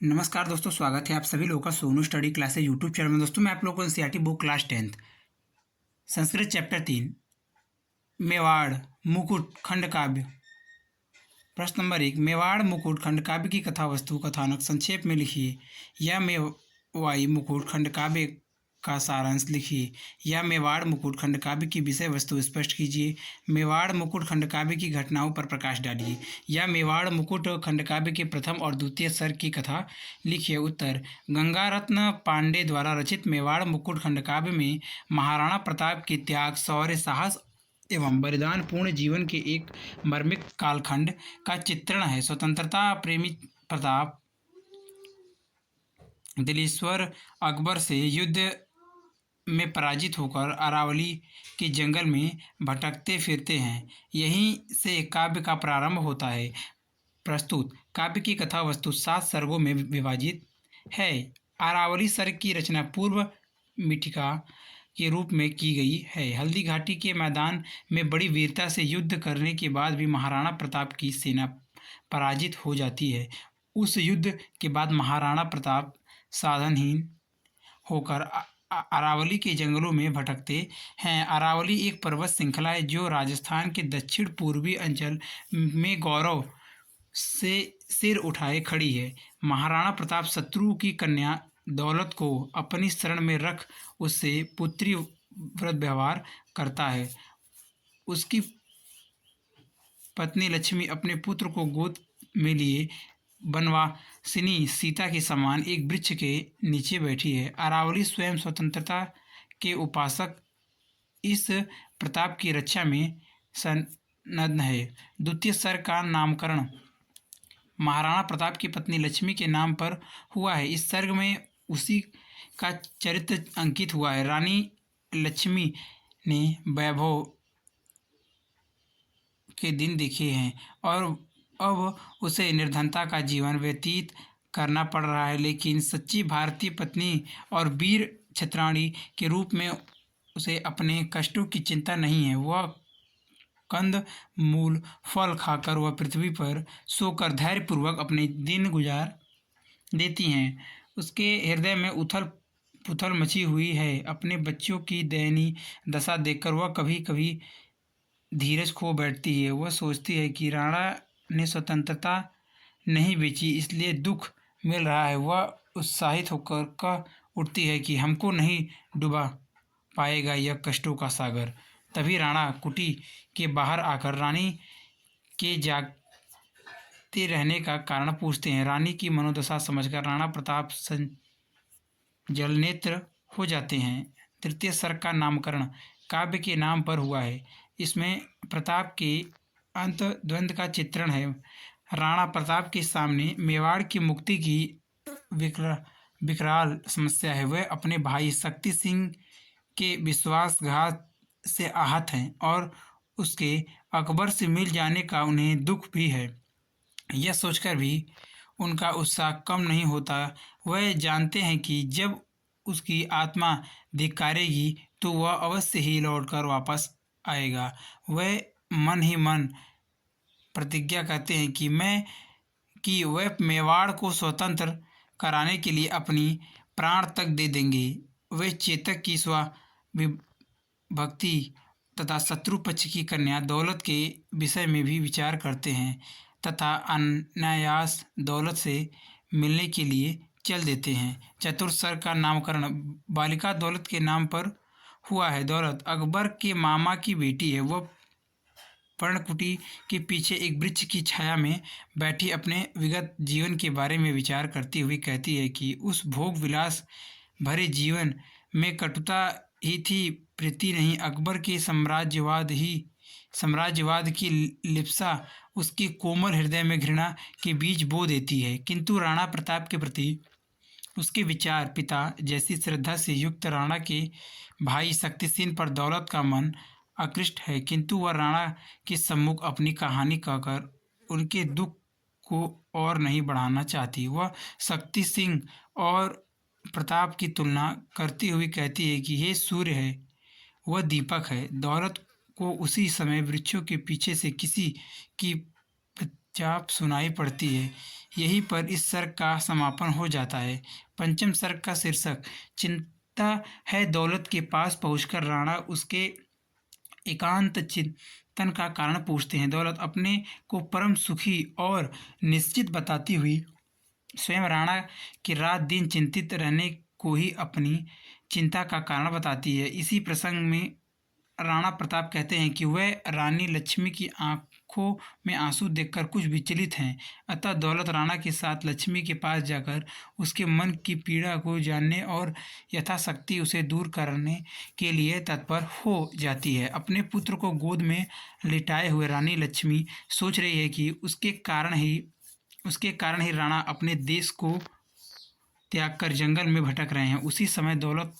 नमस्कार दोस्तों, स्वागत है आप सभी लोगों का Sonu study classes YouTube channel में। दोस्तों मैं आप लोगों को NCERT book class 10th Sanskrit chapter 3 Mewar मुकुट खंड काव्य। प्रश्न नंबर 1, मेवाड़ मुकुट खंड काव्य की कथा वस्तु कथानक संक्षेप में लिखिए। या मेवाई मुकुट खंड काव्य का सारांश लिखिए। या मेवाड़ मुकुट खंड काव्य की विषय वस्तु स्पष्ट कीजिए। मेवाड़ मुकुट खंड काव्य की घटनाओं पर प्रकाश डालिए। या मेवाड़ मुकुट खंड काव्य के प्रथम और द्वितीय सर्ग की कथा लिखिए। उत्तर, गंगारत्न पांडे द्वारा रचित मेवाड़ मुकुट खंड काव्य में महाराणा प्रताप के त्याग, शौर्य, साहस एवं बलिदान पूर्ण जीवन के एक मार्मिक कालखंड का चित्रण है। स्वतंत्रता प्रेमी प्रताप दिलीश्वर अकबर से युद्ध में पराजित होकर अरावली के जंगल में भटकते फिरते हैं। यहीं से काव्य का प्रारंभ होता है। प्रस्तुत काव्य की कथा वस्तु 7 सर्गों में विभाजित है। अरावली सर्ग की रचना पूर्व मिथिका के रूप में की गई है। हल्दी घाटी के मैदान में बड़ी वीरता से युद्ध करने के बाद भी महाराणा प्रताप की सेना पराजित हो जाती है। उस युद्ध के बाद महाराणा प्रताप साधनहीन होकर अरावली के जंगलों में भटकते हैं। अरावली एक पर्वत श्रृंखला है जो राजस्थान के दक्षिण पूर्वी अंचल में गौरव से सिर उठाए खड़ी है। महाराणा प्रताप शत्रु की कन्या दौलत को अपनी शरण में रख उससे पुत्री व्रत व्यवहार करता है। उसकी पत्नी लक्ष्मी अपने पुत्र को गोद में लिए वनवासिनी सीता के समान एक वृक्ष के नीचे बैठी है। अरावली स्वयं स्वतंत्रता के उपासक इस प्रताप की रक्षा में सन्नद्ध है। द्वितीय सर्ग का नामकरण महाराणा प्रताप की पत्नी लक्ष्मी के नाम पर हुआ है। इस सर्ग में उसी का चरित्र अंकित हुआ है। रानी लक्ष्मी ने वैभव के दिन देखे हैं और अब उसे निर्धनता का जीवन व्यतीत करना पड़ रहा है, लेकिन सच्ची भारतीय पत्नी और वीर क्षत्राणी के रूप में उसे अपने कष्टों की चिंता नहीं है। वह कंद मूल फल खाकर वह पृथ्वी पर सोकर धैर्यपूर्वक अपने दिन गुजार देती हैं। उसके हृदय में उथल पुथल मची हुई है। अपने बच्चों की दयनीय दशा देखकर वह कभी कभी धीरज खो बैठती है। वह सोचती है कि राणा ने स्वतंत्रता नहीं बेची, इसलिए दुख मिल रहा है। वह उत्साहित होकर कह उठती है कि हमको नहीं डुबा पाएगा यह कष्टों का सागर। तभी राणा कुटी के बाहर आकर रानी के जागते रहने का कारण पूछते हैं। रानी की मनोदशा समझकर राणा प्रताप जलनेत्र हो जाते हैं। तृतीय सर्ग का नामकरण काव्य के नाम पर हुआ है। इसमें प्रताप के अंत द्वंद्व का चित्रण है। राणा प्रताप के सामने मेवाड़ की मुक्ति की विकराल समस्या है। वह अपने भाई शक्ति सिंह के विश्वासघात से आहत हैं और उसके अकबर से मिल जाने का उन्हें दुख भी है। यह सोचकर भी उनका उत्साह कम नहीं होता। वह जानते हैं कि जब उसकी आत्मा धिक्कारेगी तो वह अवश्य ही लौटकर वापस आएगा। वह मन ही मन प्रतिज्ञा करते हैं कि वह मेवाड़ को स्वतंत्र कराने के लिए अपनी प्राण तक दे देंगे। वे चेतक की भक्ति तथा शत्रु पक्ष की कन्या दौलत के विषय में भी विचार करते हैं तथा अनायास दौलत से मिलने के लिए चल देते हैं। चतुर्थ सर्ग का नामकरण बालिका दौलत के नाम पर हुआ है। दौलत अकबर के मामा की बेटी है। वह पर्णकुटी के पीछे एक वृक्ष की छाया में बैठी अपने विगत जीवन के बारे में विचार करती हुई कहती है कि उस भोग विलास भरे जीवन में कटुता ही थी, प्रीति नहीं। अकबर के साम्राज्यवाद की लिप्सा उसके कोमल हृदय में घृणा के बीज बो देती है। किंतु राणा प्रताप के प्रति उसके विचार पिता जैसी श्रद्धा से युक्त राणा के भाई शक्तिसेन पर दौलत का मन आकृष्ट है। किंतु वह राणा के सम्मुख अपनी कहानी कहकर उनके दुख को और नहीं बढ़ाना चाहती। वह शक्ति सिंह और प्रताप की तुलना करती हुई कहती है कि ये सूर्य है, वह दीपक है। दौलत को उसी समय वृक्षों के पीछे से किसी की चाप सुनाई पड़ती है। यहीं पर इस सर्ग का समापन हो जाता है। पंचम सर्ग का शीर्षक चिंता है। दौलत के पास पहुंचकर राणा उसके एकांत चिंतन का कारण पूछते हैं। दौलत अपने को परम सुखी और निश्चित बताती हुई स्वयं राणा की रात दिन चिंतित रहने को ही अपनी चिंता का कारण बताती है। इसी प्रसंग में राणा प्रताप कहते हैं कि वह रानी लक्ष्मी की आंखों में आंसू देखकर कुछ विचलित हैं। अतः दौलत राणा के साथ लक्ष्मी के पास जाकर उसके मन की पीड़ा को जानने और यथाशक्ति उसे दूर करने के लिए तत्पर हो जाती है। अपने पुत्र को गोद में लिटाए हुए रानी लक्ष्मी सोच रही है कि उसके कारण ही राणा अपने देश को त्याग कर जंगल में भटक रहे हैं। उसी समय दौलत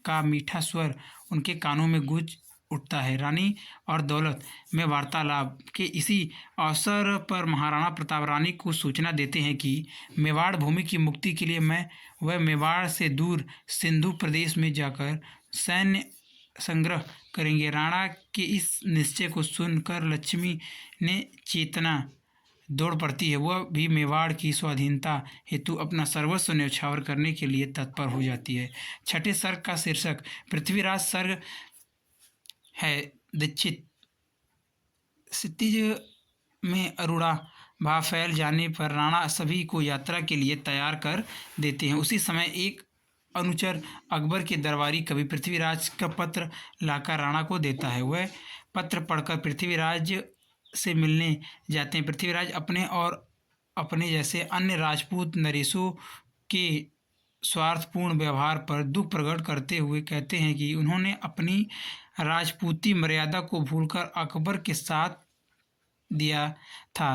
का मीठा स्वर उनके कानों में गूंज उठता है। रानी और दौलत में वार्तालाप के इसी अवसर पर महाराणा प्रताप रानी को सूचना देते हैं कि मेवाड़ भूमि की मुक्ति के लिए वह मेवाड़ से दूर सिंधु प्रदेश में जाकर सैन्य संग्रह करेंगे। राणा के इस निश्चय को सुनकर लक्ष्मी ने चेतना दौड़ पड़ती है। वह भी मेवाड़ की स्वाधीनता हेतु अपना सर्वस्व न्यौछावर करने के लिए तत्पर हो जाती है। छठे सर्ग का शीर्षक पृथ्वीराज सर्ग है। दीक्षित क्षितिज में अरुणा भाव फैल जाने पर राणा सभी को यात्रा के लिए तैयार कर देते हैं। उसी समय एक अनुचर अकबर के दरबारी कवि पृथ्वीराज का पत्र लाकर राणा को देता है। वह पत्र पढ़कर पृथ्वीराज से मिलने जाते हैं। पृथ्वीराज अपने और अपने जैसे अन्य राजपूत नरेशों के स्वार्थपूर्ण व्यवहार पर दुख प्रकट करते हुए कहते हैं कि उन्होंने अपनी राजपूती मर्यादा को भूलकर अकबर के साथ दिया था।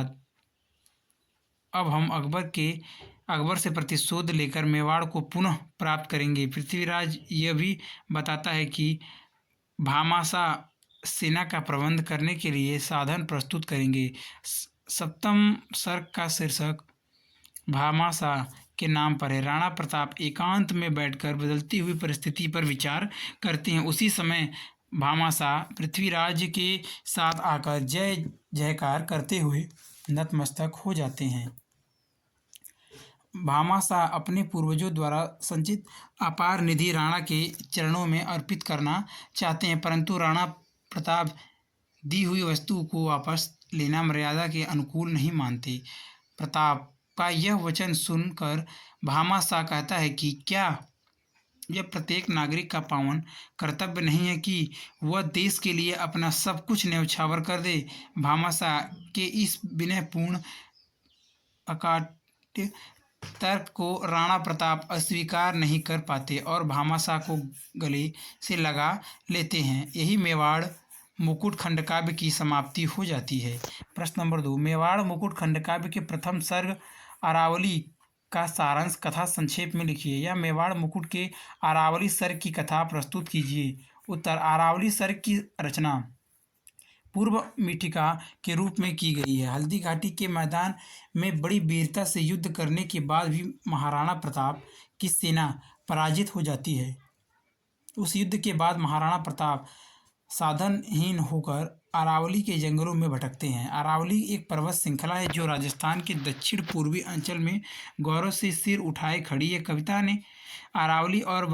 अब हम अकबर से प्रतिशोध लेकर मेवाड़ को पुनः प्राप्त करेंगे। पृथ्वीराज यह भी बताता है कि भामाशाह सेना का प्रबंध करने के लिए साधन प्रस्तुत करेंगे। सप्तम सर्ग का शीर्षक भामाशाह के नाम पर है। राणा प्रताप एकांत में बैठकर बदलती हुई परिस्थिति पर विचार करते हैं। उसी समय भामाशाह पृथ्वीराज के साथ आकर जय जयकार करते हुए नतमस्तक हो जाते हैं। भामाशाह अपने पूर्वजों द्वारा संचित अपार निधि राणा के चरणों में अर्पित करना चाहते हैं, परंतु राणा प्रताप दी हुई वस्तु को वापस लेना मर्यादा के अनुकूल नहीं मानते। प्रताप का यह वचन सुनकर भामाशाह कहता है कि क्या यह प्रत्येक नागरिक का पावन कर्तव्य नहीं है कि वह देश के लिए अपना सब कुछ न्यौछावर कर दे। भामाशाह के इस विनयपूर्ण अकाट्य तर्क को राणा प्रताप अस्वीकार नहीं कर पाते और भामाशाह को गले से लगा लेते हैं। यही मेवाड़ मुकुट खंडकाव्य की समाप्ति हो जाती है। प्रश्न नंबर 2, मेवाड़ मुकुट खंडकाव्य के प्रथम सर्ग अरावली का सारांश कथा संक्षेप में लिखिए। या मेवाड़ मुकुट के अरावली सर्ग की कथा प्रस्तुत कीजिए। उत्तर, अरावली सर्ग की रचना पूर्व मीठिका के रूप में की गई है। हल्दी घाटी के मैदान में बड़ी वीरता से युद्ध करने के बाद भी महाराणा प्रताप की सेना पराजित हो जाती है। उस युद्ध के बाद महाराणा प्रताप साधनहीन होकर अरावली के जंगलों में भटकते हैं। अरावली एक पर्वत श्रृंखला है जो राजस्थान के दक्षिण पूर्वी अंचल में गौरव से सिर उठाए खड़ी है। कविता ने अरावली और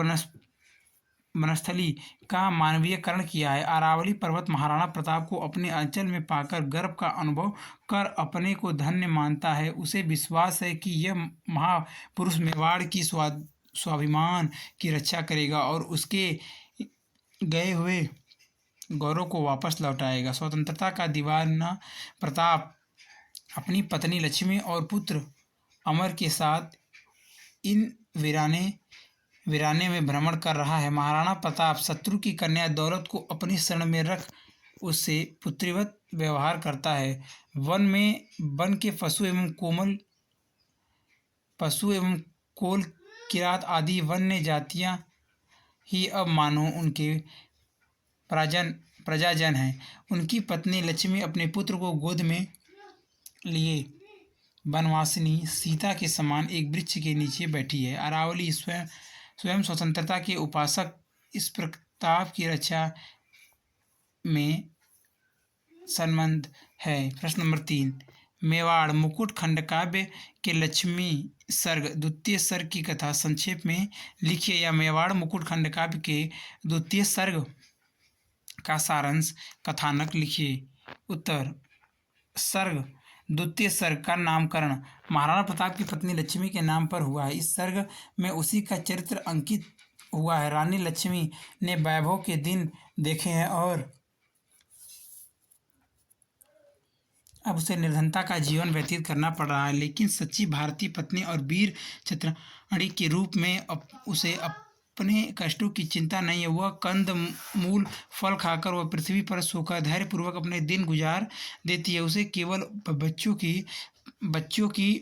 वनस्थली का मानवीयकरण किया है। अरावली पर्वत महाराणा प्रताप को अपने अंचल में पाकर गर्व का अनुभव कर अपने को धन्य मानता है। उसे विश्वास है कि यह महापुरुष मेवाड़ की स्वाभिमान की रक्षा करेगा और उसके गए हुए गौरव को वापस लौटाएगा। स्वतंत्रता का दीवाना प्रताप अपनी पत्नी लक्ष्मी और पुत्र अमर के साथ इन वीराने में भ्रमण कर रहा है। महाराणा प्रताप शत्रु की कन्या दौलत को अपनी शरण में रख उससे पुत्रीवत व्यवहार करता है। वन के पशु एवं कोल किरात आदि वन्य जातियां ही अब मानो उनके प्रजाजन हैं। उनकी पत्नी लक्ष्मी अपने पुत्र को गोद में लिए वनवासिनी सीता के समान एक वृक्ष के नीचे बैठी है। अरावली स्वयं स्वतंत्रता के उपासक इस प्रताप की रक्षा में संबंध है। प्रश्न नंबर 3, मेवाड़ मुकुट खंडकाव्य के लक्ष्मी सर्ग द्वितीय सर्ग की कथा संक्षेप में लिखिए या मेवाड़ मुकुट खंडकाव्य के द्वितीय सर्ग का सारांश कथानक लिखिए। उत्तर। सर्ग द्वितीय सर्ग का नामकरण महाराणा प्रताप की पत्नी लक्ष्मी के नाम पर हुआ है। इस सर्ग में उसी का चरित्र अंकित हुआ है। रानी लक्ष्मी ने वैभव के दिन देखे हैं और अब उसे निर्धनता का जीवन व्यतीत करना पड़ रहा है, लेकिन सच्ची भारतीय पत्नी और वीर चित्रहणी के रूप में उसे अपने कष्टों की चिंता नहीं है। वह कंद मूल फल खाकर वह पृथ्वी पर सोकर धैर्यपूर्वक अपने दिन गुजार देती है। उसे केवल बच्चों की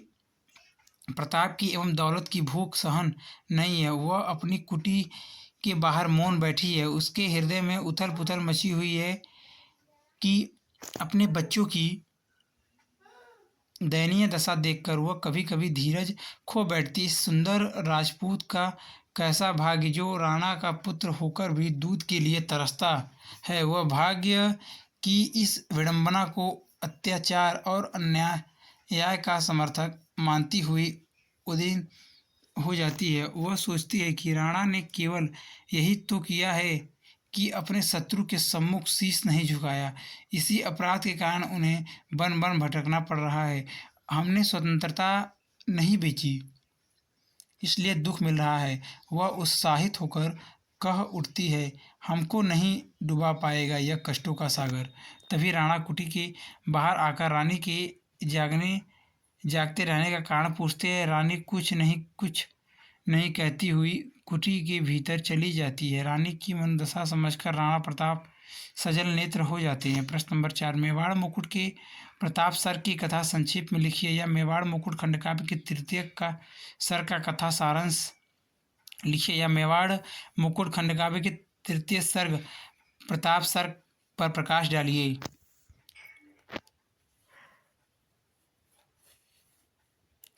प्रताप की एवं दौलत की भूख सहन नहीं है। वह अपनी कुटी के बाहर मौन बैठी है। उसके हृदय में उथल पुथल मची हुई है कि अपने बच्चों की दयनीय दशा देखकर वह कभी कभी धीरज खो बैठती। इस सुंदर राजपूत का कैसा भाग्य जो राणा का पुत्र होकर भी दूध के लिए तरसता है। वह भाग्य की इस विडंबना को अत्याचार और अन्याय का समर्थक मानती हुई उदिन हो जाती है। वह सोचती है कि राणा ने केवल यही तो किया है कि अपने शत्रु के सम्मुख शीश नहीं झुकाया। इसी अपराध के कारण उन्हें वन वन भटकना पड़ रहा है। हमने स्वतंत्रता नहीं बेची, इसलिए दुख मिल रहा है। वह उत्साहित होकर कह उठती है, हमको नहीं डुबा पाएगा यह कष्टों का सागर। तभी राणा कुटी के बाहर आकर रानी के जागते रहने का कारण पूछते हैं। रानी कुछ नहीं कहती हुई कुटी के भीतर चली जाती है। रानी की मनोदशा समझकर राणा प्रताप सजल नेत्र हो जाते हैं। प्रश्न नंबर 4, मेवाड़ मुकुट के प्रताप सर्ग की कथा संक्षेप में लिखिए या मेवाड़ मुकुट खंडकाव्य के तृतीय का सर्ग का कथा सारांश लिखिए या मेवाड़ मुकुट खंडकाव्य के तृतीय सर्ग प्रताप सर्ग पर प्रकाश डालिए।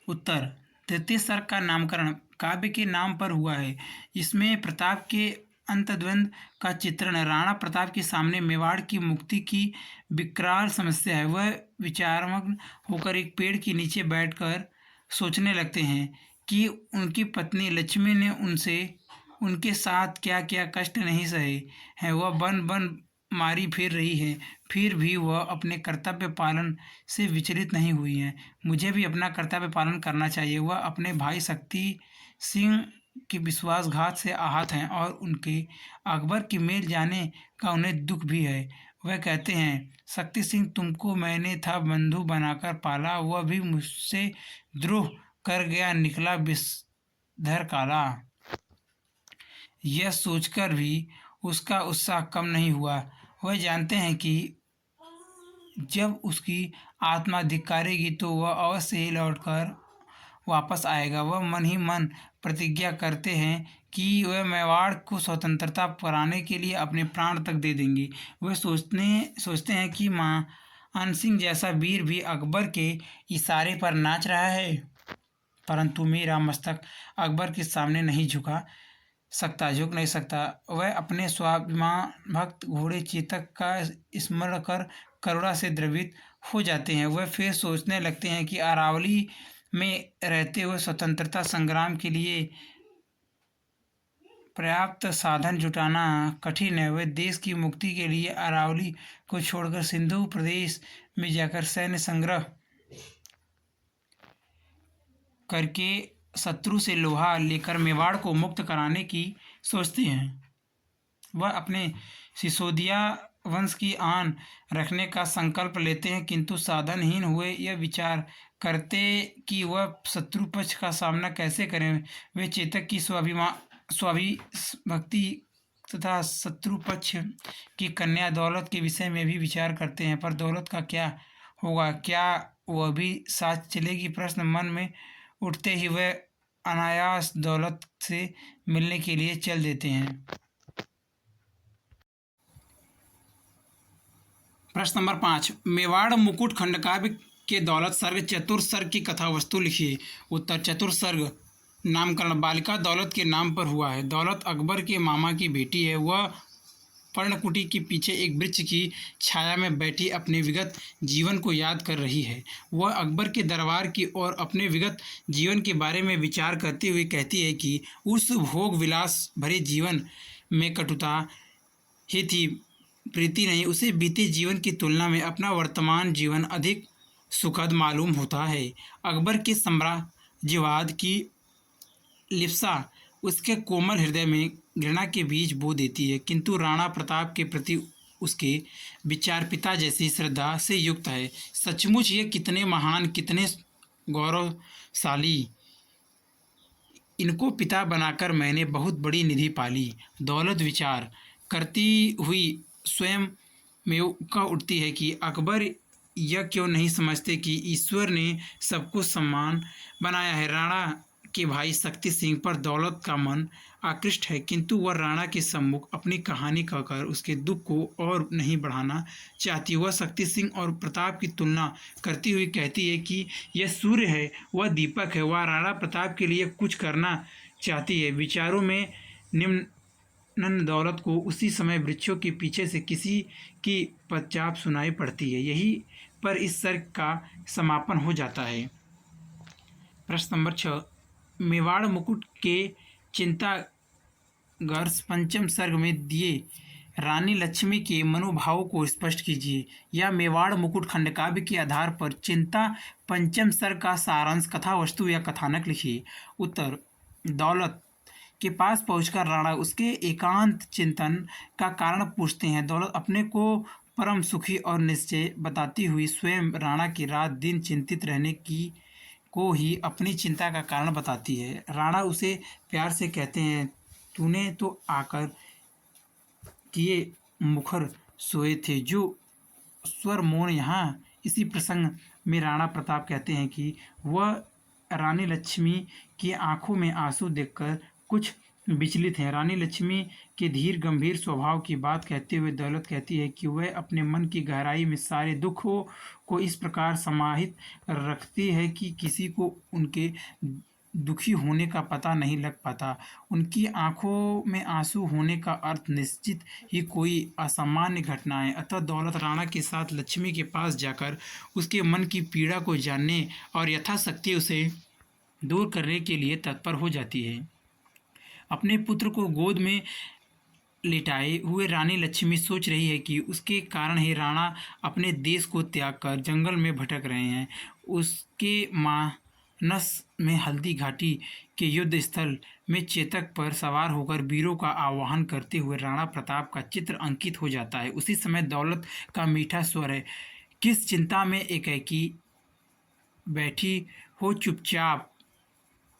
उत्तर। तृतीय सर्ग का नामकरण काव्य के नाम पर हुआ है। इसमें प्रताप के अंतद्वंद का चित्रण है। राणा प्रताप के सामने मेवाड़ की मुक्ति की विकराल समस्या है। वह विचारमग्न होकर एक पेड़ के नीचे बैठकर सोचने लगते हैं कि उनकी पत्नी लक्ष्मी ने उनके साथ क्या क्या कष्ट नहीं सहे हैं। वह बन बन मारी फिर रही है, फिर भी वह अपने कर्तव्य पालन से विचलित नहीं हुई हैं। मुझे भी अपना कर्तव्य पालन करना चाहिए। वह अपने भाई शक्ति सिंह के विश्वासघात से आहत हैं और उनके अकबर के मेल जाने का उन्हें दुख भी है। वह कहते हैं, शक्ति सिंह तुमको मैंने था बंधु बनाकर पाला, वह भी मुझसे द्रोह कर गया, निकला विषधर काला। यह सोचकर भी उसका उत्साह कम नहीं हुआ। वह जानते हैं कि जब उसकी आत्मा धिक्कारेगी तो वह अवश्य ही लौटकर वापस आएगा। वह मन ही मन प्रतिज्ञा करते हैं कि वह मेवाड़ को स्वतंत्रता पाने के लिए अपने प्राण तक दे देंगे। वह सोचते हैं कि मान सिंह जैसा वीर भी अकबर के इशारे पर नाच रहा है, परंतु मेरा मस्तक अकबर के सामने झुक नहीं सकता। वह अपने स्वाभिमान भक्त घोड़े चेतक का स्मरण कर करुणा से द्रवित हो जाते हैं। वह फिर सोचने लगते हैं कि अरावली में रहते हुए स्वतंत्रता संग्राम के लिए पर्याप्त साधन जुटाना कठिन है। वह देश की मुक्ति के लिए अरावली को छोड़कर सिंधु प्रदेश में जाकर सैन्य संग्रह करके शत्रु से लोहा लेकर मेवाड़ को मुक्त कराने की सोचते हैं। वह अपने सिसोदिया वंश की आन रखने का संकल्प लेते हैं, किंतु साधनहीन हुए यह विचार करते कि वह शत्रु पक्ष का सामना कैसे करें। वे चेतक की स्वाभिभक्ति तथा शत्रु पक्ष की कन्या दौलत के विषय में भी विचार करते हैं, पर दौलत का क्या होगा, क्या वह भी साथ चलेगी। प्रश्न मन में उठते ही वह अनायास दौलत से मिलने के लिए चल देते हैं। प्रश्न नंबर 5, मेवाड़ मुकुट खंडकाव्य के दौलत सर्ग चतुर्सर्ग की कथा वस्तु लिखिए। उत्तर। चतुर्सर्ग नामकरण बालिका दौलत के नाम पर हुआ है। दौलत अकबर के मामा की बेटी है। वह पर्णकुटी के पीछे एक वृक्ष की छाया में बैठी अपने विगत जीवन को याद कर रही है। वह अकबर के दरबार की ओर अपने विगत जीवन के बारे में विचार करते हुए कहती है कि उस भोग विलास भरे जीवन में कटुता ही थी, प्रीति नहीं। उसे बीते जीवन की तुलना में अपना वर्तमान जीवन अधिक सुखद मालूम होता है। अकबर के साम्राज्यवाद की लिप्सा उसके कोमल हृदय में घृणा के बीज बो देती है, किंतु राणा प्रताप के प्रति उसके विचार पिता जैसी श्रद्धा से युक्त है। सचमुच ये कितने महान, कितने गौरवशाली, इनको पिता बनाकर मैंने बहुत बड़ी निधि पाली। दौलत विचार करती हुई स्वयं में का उठती है कि अकबर यह क्यों नहीं समझते कि ईश्वर ने सबको सम्मान बनाया है। राणा के भाई शक्ति सिंह पर दौलत का मन आकृष्ट है, किंतु वह राणा के सम्मुख अपनी कहानी कहकर उसके दुख को और नहीं बढ़ाना चाहती। वह शक्ति सिंह और प्रताप की तुलना करती हुई कहती है कि यह सूर्य है, वह दीपक है। वह राणा प्रताप के लिए कुछ करना चाहती है। विचारों में निम्न दौलत को उसी समय वृक्षों के पीछे से किसी की पदचाप सुनाई पड़ती है। यही पर इस सर्ग का समापन हो जाता है। प्रश्न नंबर 6, मेवाड़ मुकुट के चिंतागर्ष पंचम सर्ग में दिए रानी लक्ष्मी के मनोभावों को स्पष्ट कीजिए। या मेवाड़ मुकुट खंडकाव्य के आधार पर चिंता पंचम सर्ग का सारांश, कथा वस्तु या कथानक लिखिए। उत्तर, दौलत के पास पहुंचकर राणा उसके एकांत चिंतन का कारण पूछते हैं। दौलत अपने को परम सुखी और निश्चय बताती हुई स्वयं राणा की रात दिन चिंतित रहने की को ही अपनी चिंता का कारण बताती है। राणा उसे प्यार से कहते हैं, तूने तो आकर किए मुखर सोए थे जो स्वर मौन यहाँ। इसी प्रसंग में राणा प्रताप कहते हैं कि वह रानी लक्ष्मी की आंखों में आंसू देखकर कुछ विचलित हैं। रानी लक्ष्मी के धीर गंभीर स्वभाव की बात कहते हुए दौलत कहती है कि वह अपने मन की गहराई में सारे दुखों को इस प्रकार समाहित रखती है कि किसी को उनके दुखी होने का पता नहीं लग पाता। उनकी आंखों में आंसू होने का अर्थ निश्चित ही कोई असामान्य घटना है। अतः दौलत राणा के साथ लक्ष्मी के पास जाकर उसके मन की पीड़ा को जानने और यथाशक्ति उसे दूर करने के लिए तत्पर हो जाती है। अपने पुत्र को गोद में लिटाए हुए रानी लक्ष्मी सोच रही है कि उसके कारण ही राणा अपने देश को त्याग कर जंगल में भटक रहे हैं। उसके मानस में हल्दी घाटी के युद्ध स्थल में चेतक पर सवार होकर वीरों का आह्वान करते हुए राणा प्रताप का चित्र अंकित हो जाता है। उसी समय दौलत का मीठा स्वर है, किस चिंता में एकाकी बैठी हो चुपचाप,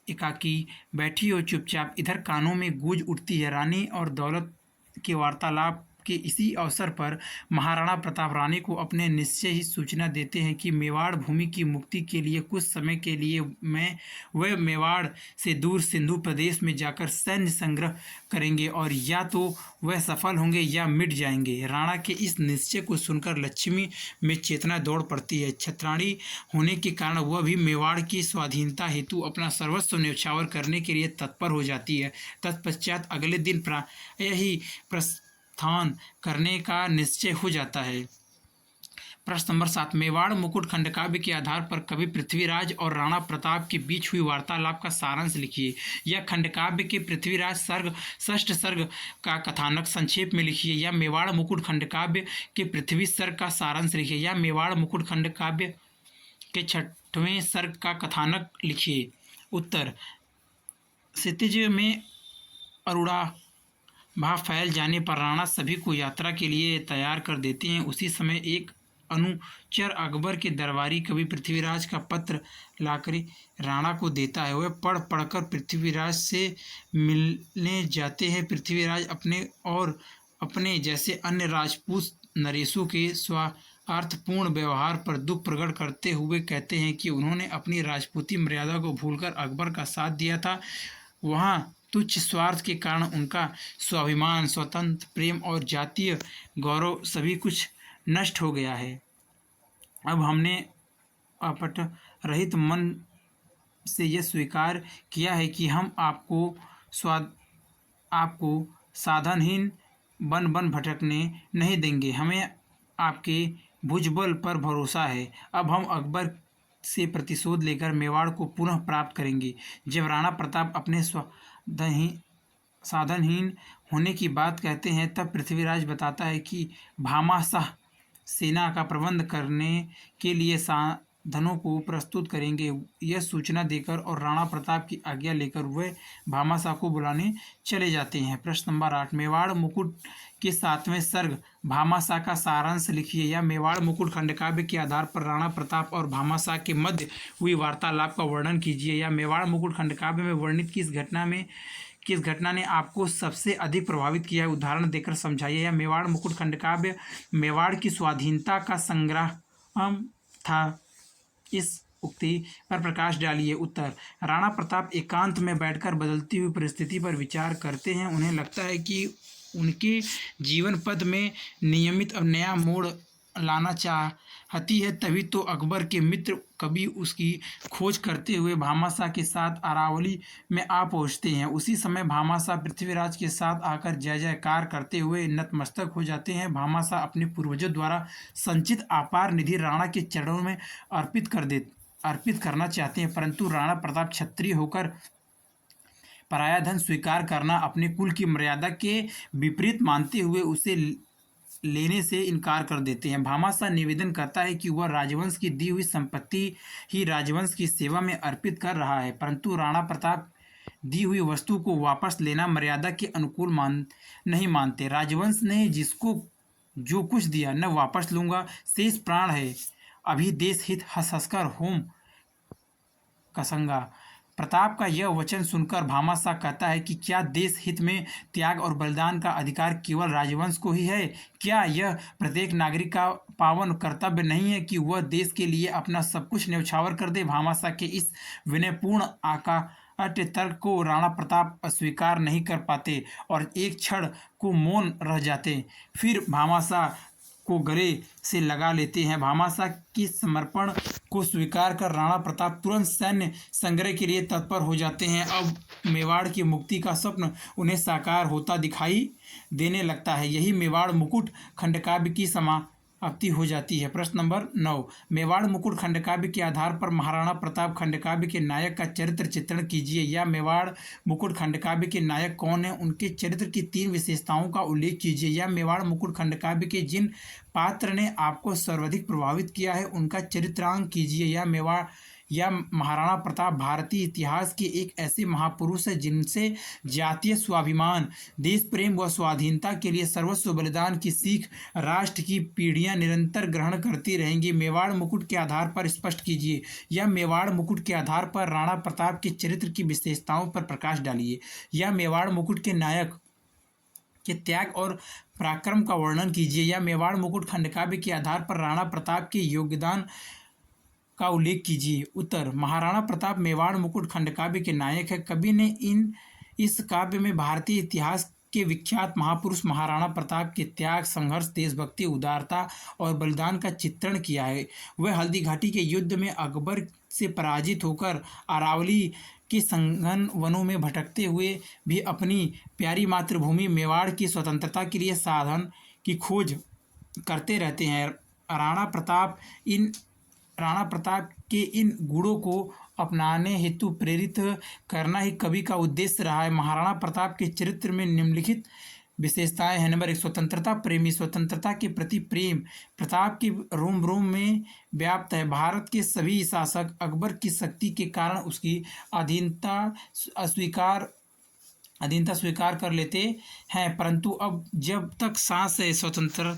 एकाकी बैठी हो चुपचाप, इधर कानों में गूंज उठती है। रानी और दौलत के वार्तालाप के इसी अवसर पर महाराणा प्रताप रानी को अपने निश्चय ही सूचना देते हैं कि मेवाड़ भूमि की मुक्ति के लिए कुछ समय के लिए वह मेवाड़ से दूर सिंधु प्रदेश में जाकर सैन्य संग्रह करेंगे और या तो वह सफल होंगे या मिट जाएंगे। राणा के इस निश्चय को सुनकर लक्ष्मी में चेतना दौड़ पड़ती है। क्षत्राणी होने के कारण वह भी मेवाड़ की स्वाधीनता हेतु अपना सर्वस्व न्यौछावर करने के लिए तत्पर हो जाती है। तत्पश्चात अगले दिन प्रायः ही स्थान करने का निश्चय हो जाता है। प्रश्न नंबर 7, मेवाड़ मुकुट खंडकाव्य के आधार पर कवि पृथ्वीराज और राणा प्रताप के बीच हुई वार्तालाप का सारांश लिखिए। या खंडकाव्य के पृथ्वीराज सर्ग षष्ठ सर्ग का कथानक संक्षेप में लिखिए। या मेवाड़ मुकुट खंडकाव्य के पृथ्वी सर्ग का सारांश लिखिए। या मेवाड़ मुकुट खंडकाव्य के छठवें सर्ग का कथानक लिखिए। उत्तर, क्षितिज में अरुणा भाव फैल जाने पर राणा सभी को यात्रा के लिए तैयार कर देते हैं। उसी समय एक अनुचर अकबर के दरबारी कवि पृथ्वीराज का पत्र लाकर राणा को देता है। वह पढ़कर पृथ्वीराज से मिलने जाते हैं। पृथ्वीराज अपने और अपने जैसे अन्य राजपूत नरेशों के स्वार्थपूर्ण व्यवहार पर दुख प्रकट करते हुए कहते हैं कि उन्होंने अपनी राजपूती मर्यादा को भूलकर अकबर का साथ दिया था। वहाँ तुच्छ स्वार्थ के कारण उनका स्वाभिमान, स्वतंत्र प्रेम और जातीय गौरव सभी कुछ नष्ट हो गया है। अब हमने अपट रहित मन से यह स्वीकार किया है कि हम आपको साधनहीन बन बन भटकने नहीं देंगे। हमें आपके भुजबल पर भरोसा है। अब हम अकबर से प्रतिशोध लेकर मेवाड़ को पुनः प्राप्त करेंगे। जब राणा प्रताप अपने साधनहीन होने की बात कहते हैं तब पृथ्वीराज बताता है कि भामाशाह सेना का प्रबंध करने के लिए साधनों को प्रस्तुत करेंगे। यह सूचना देकर और राणा प्रताप की आज्ञा लेकर वे भामाशाह को बुलाने चले जाते हैं। प्रश्न नंबर 8, मेवाड़ मुकुट के 7वें सर्ग भामाशाह का सारांश लिखिए। या मेवाड़ मुकुट खंडकाव्य के आधार पर राणा प्रताप और भामाशाह के मध्य हुई वार्तालाप का वर्णन कीजिए। या मेवाड़ मुकुट खंडकाव्य में वर्णित किस घटना ने आपको सबसे अधिक प्रभावित किया है, उदाहरण देकर समझाइए। या मेवाड़ मुकुट खंडकाव्य मेवाड़ की स्वाधीनता का संग्राम था, इस उक्ति पर प्रकाश डालिए। उत्तर, राणा प्रताप एकांत में बैठकर बदलती हुई परिस्थिति पर विचार करते हैं। उन्हें लगता है कि उनके जीवन पथ में नियमित और नया मोड़ लाना चाहती है। तभी तो अकबर के मित्र कभी उसकी खोज करते हुए भामाशाह के साथ अरावली में आ पहुंचते हैं। उसी समय भामाशाह पृथ्वीराज के साथ आकर जय जयकार करते हुए नतमस्तक हो जाते हैं। भामाशाह अपने पूर्वजों द्वारा संचित अपार निधि राणा के चरणों में अर्पित करना चाहते हैं, परंतु राणा प्रताप क्षत्रिय होकर पराया धन स्वीकार करना अपने कुल की मर्यादा के विपरीत मानते हुए उसे लेने से इनकार कर देते हैं। भामाशाह निवेदन करता है कि वह राजवंश की दी हुई संपत्ति ही राजवंश की सेवा में अर्पित कर रहा है, परंतु राणा प्रताप दी हुई वस्तु को वापस लेना मर्यादा के अनुकूल नहीं मानते। राजवंश ने जिसको जो कुछ दिया न वापस लूंगा, शेष प्राण है, अभी देश हित हंस हंसकर होम कसंगा। प्रताप का यह वचन सुनकर भामाशाह कहता है कि क्या देश हित में त्याग और बलिदान का अधिकार केवल राजवंश को ही है? क्या यह प्रत्येक नागरिक का पावन कर्तव्य नहीं है कि वह देश के लिए अपना सब कुछ न्यौछावर कर दे? भामाशाह के इस विनयपूर्ण आकाट तर्क को राणा प्रताप अस्वीकार नहीं कर पाते और एक क्षण को मौन रह जाते। फिर भामाशाह को गले से लगा लेते हैं। भामाशाह के समर्पण को स्वीकार कर राणा प्रताप तुरंत सैन्य संग्रह के लिए तत्पर हो जाते हैं। अब मेवाड़ की मुक्ति का स्वप्न उन्हें साकार होता दिखाई देने लगता है। यही मेवाड़ मुकुट खंडकाव्य की समाप्ति हो जाती है। प्रश्न नंबर 9, मेवाड़ मुकुट खंडकाव्य के आधार पर महाराणा प्रताप खंडकाव्य के नायक का चरित्र चित्रण कीजिए। या मेवाड़ मुकुट खंडकाव्य के नायक कौन है, उनके चरित्र की 3 विशेषताओं का उल्लेख कीजिए। या मेवाड़ मुकुट खंडकाव्य के जिन पात्र ने आपको सर्वाधिक प्रभावित किया है उनका चरित्रांकन कीजिए। या महाराणा प्रताप भारतीय इतिहास के एक ऐसे महापुरुष है जिनसे जातीय स्वाभिमान, देश प्रेम व स्वाधीनता के लिए सर्वस्व बलिदान की सीख राष्ट्र की पीढ़ियां निरंतर ग्रहण करती रहेंगी। मेवाड़ मुकुट के आधार पर स्पष्ट कीजिए। या मेवाड़ मुकुट के आधार पर राणा प्रताप के चरित्र की विशेषताओं पर प्रकाश डालिए। या मेवाड़ मुकुट के नायक के त्याग और पराक्रम का वर्णन कीजिए। या मेवाड़ मुकुट खंडकाव्य के आधार पर राणा प्रताप के योगदान का उल्लेख कीजिए। उत्तर, महाराणा प्रताप मेवाड़ मुकुट खंडकाव्य के नायक है। कवि ने इस काव्य में भारतीय इतिहास के विख्यात महापुरुष महाराणा प्रताप के त्याग, संघर्ष, देशभक्ति, उदारता और बलिदान का चित्रण किया है। वह हल्दी घाटी के युद्ध में अकबर से पराजित होकर अरावली के सघन वनों में भटकते हुए भी अपनी प्यारी मातृभूमि मेवाड़ की स्वतंत्रता के लिए साधन की खोज करते रहते हैं। राणा प्रताप के इन गुणों को अपनाने हेतु प्रेरित करना ही कवि का उद्देश्य रहा है। महाराणा प्रताप के चरित्र में निम्नलिखित विशेषताएं हैं। नंबर 1, स्वतंत्रता प्रेमी, स्वतंत्रता के प्रति प्रेम प्रताप के रोम रोम में व्याप्त है। भारत के सभी शासक अकबर की शक्ति के कारण उसकी अधीनता स्वीकार कर लेते हैं, परंतु अब जब तक सांस है स्वतंत्र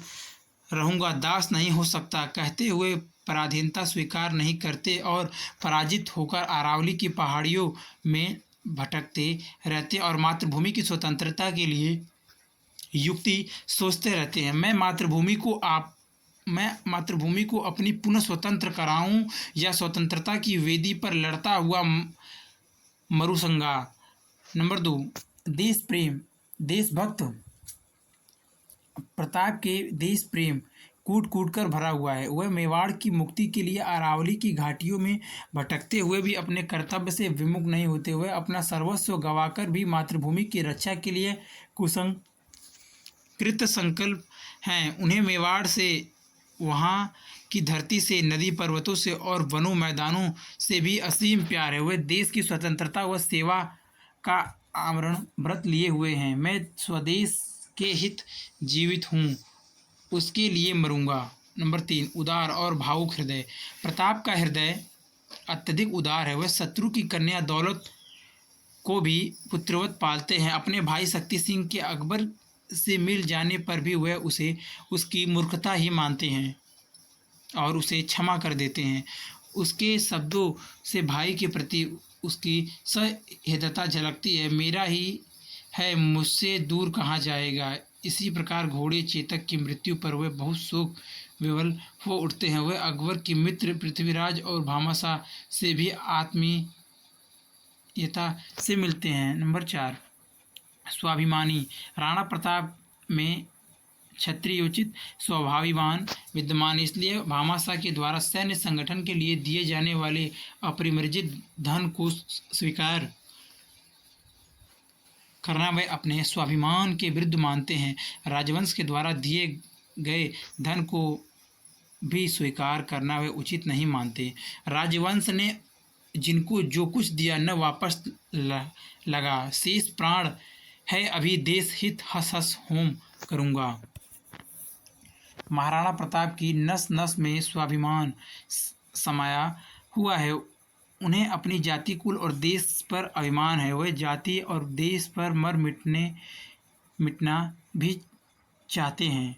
रहूँगा, दास नहीं हो सकता कहते हुए पराधीनता स्वीकार नहीं करते और पराजित होकर अरावली की पहाड़ियों में भटकते रहते और मातृभूमि की स्वतंत्रता के लिए युक्ति सोचते रहते हैं। मैं मातृभूमि को अपनी पुनः स्वतंत्र कराऊं या स्वतंत्रता की वेदी पर लड़ता हुआ मरुसंगा। नंबर 2, देश प्रेम, देशभक्त प्रताप के देश प्रेम कूट कूट कर भरा हुआ है। वह मेवाड़ की मुक्ति के लिए अरावली की घाटियों में भटकते हुए भी अपने कर्तव्य से विमुख नहीं होते हुए अपना सर्वस्व गंवाकर भी मातृभूमि की रक्षा के लिए कुसंग कृत संकल्प हैं। उन्हें मेवाड़ से, वहाँ की धरती से, नदी पर्वतों से और वनों मैदानों से भी असीम प्यार है। वे देश की स्वतंत्रता व सेवा का आमरण व्रत लिए हुए हैं। मैं स्वदेश के हित जीवित हूँ, उसके लिए मरूंगा। नंबर 3, उदार और भावुक हृदय। प्रताप का हृदय अत्यधिक उदार है। वह शत्रु की कन्या दौलत को भी पुत्रवत पालते हैं। अपने भाई शक्ति सिंह के अकबर से मिल जाने पर भी वह उसे उसकी मूर्खता ही मानते हैं और उसे क्षमा कर देते हैं। उसके शब्दों से भाई के प्रति उसकी सहृदयता झलकती है। मेरा ही है, मुझसे दूर कहाँ जाएगा। इसी प्रकार घोड़े चेतक की मृत्यु पर वह बहुत शोक विवल हो उठते हैं। वह अकबर के मित्र पृथ्वीराज और भामाशाह से भी आत्मीयता से मिलते हैं। नंबर 4, स्वाभिमानी। राणा प्रताप में क्षत्रियोचित स्वभाविवान विद्यमान, इसलिए भामाशाह के द्वारा सैन्य संगठन के लिए दिए जाने वाले अपरिमार्जित धन को स्वीकार करना वे अपने स्वाभिमान के विरुद्ध मानते हैं। राजवंश के द्वारा दिए गए धन को भी स्वीकार करना वे उचित नहीं मानते। राजवंश ने जिनको जो कुछ दिया न वापस लगा, शेष प्राण है अभी देश हित हस हस होम करूँगा। महाराणा प्रताप की नस नस में स्वाभिमान समाया हुआ है। उन्हें अपनी जाति, कुल और देश पर अभिमान है। वह जाति और देश पर मिटना भी चाहते हैं,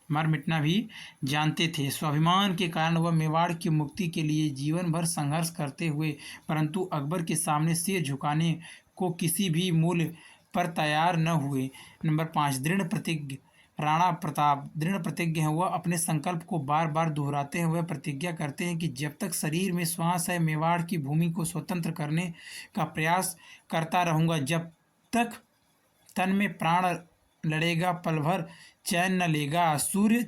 मर मिटना भी जानते थे। स्वाभिमान के कारण वह मेवाड़ की मुक्ति के लिए जीवन भर संघर्ष करते हुए परंतु अकबर के सामने सिर झुकाने को किसी भी मूल्य पर तैयार न हुए। नंबर 5, दृढ़ प्रतिज्ञ। राणा प्रताप दृढ़ प्रतिज्ञ हैं। वह अपने संकल्प को बार बार दोहराते हैं। वह प्रतिज्ञा करते हैं कि जब तक शरीर में श्वास है, मेवाड़ की भूमि को स्वतंत्र करने का प्रयास करता रहूँगा। जब तक तन में प्राण लड़ेगा, पल भर चैन न लेगा। सूर्य